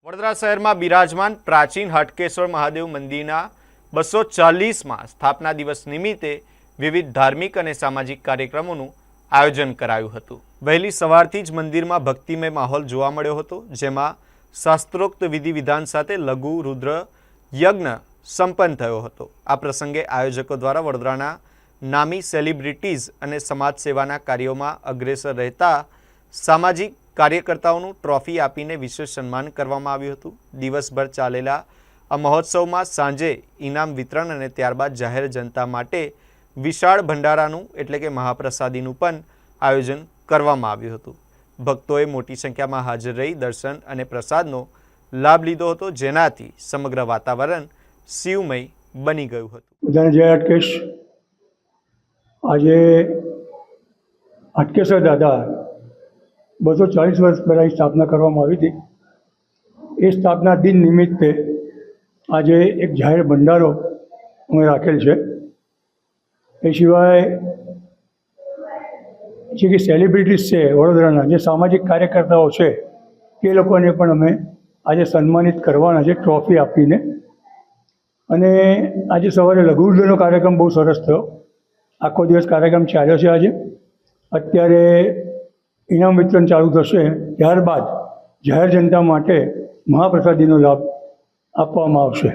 વડોદરા શહેરમાં બિરાજમાન પ્રાચીન હાટકેશ્વર મહાદેવ મંદિરના 240માં સ્થાપના દિવસ નિમિત્તે વિવિધ ધાર્મિક અને સામાજિક કાર્યક્રમોનું આયોજન કરાયું હતું। વહેલી સવારથી જ મંદિરમાં ભક્તિમય માહોલ જોવા મળ્યો હતો, જેમાં શાસ્ત્રોક્ત વિધિ વિધાન સાથે લઘુ રુદ્ર યજ્ઞ સંપન્ન થયો હતો। આ પ્રસંગે આયોજકો દ્વારા વડોદરાના નામી સેલિબ્રિટીઝ અને સમાજ સેવાના કાર્યોમાં અગ્રેસર રહેતા સામાજિક કાર્યકર્તાઓનું ટ્રોફી આપીને વિશેષ સન્માન કરવામાં આવ્યું હતું। દિવસભર ચાલેલા આ મહોત્સવમાં સાંજે ઇનામ વિતરણ અને ત્યારબાદ જાહેર જનતા માટે વિશાળ ભંડારાનું એટલે કે મહાપ્રસાદીનું પણ આયોજન કરવામાં આવ્યું હતું। ભક્તોએ મોટી સંખ્યામાં હાજર રહી દર્શન અને પ્રસાદનો લાભ લીધો હતો, જેનાથી સમગ્ર વાતાવરણ શિવમય બની ગયું હતું। જય હાટકેશ। આજે હાટકેશ્વર દાદા 240 વર્ષ પહેલાં સ્થાપના કરવામાં આવી હતી। એ સ્થાપના દિન નિમિત્તે આજે એક જાહેર ભંડારો અમે રાખેલ છે। એ સિવાય જે કે સેલિબ્રિટીઝ છે વડોદરાના, જે સામાજિક કાર્યકર્તાઓ છે, એ લોકોને પણ અમે આજે સન્માનિત કરવાના છે ટ્રોફી આપીને। અને આજે સવારે લઘુરુદ્રનો કાર્યક્રમ બહુ સરસ થયો। આખો દિવસ કાર્યક્રમ ચાલ્યો છે। આજે અત્યારે ઇનામ વિતરણ ચાલુ થશે, ત્યારબાદ જાહેર જનતા માટે મહાપ્રસાદીનો લાભ આપવામાં આવશે।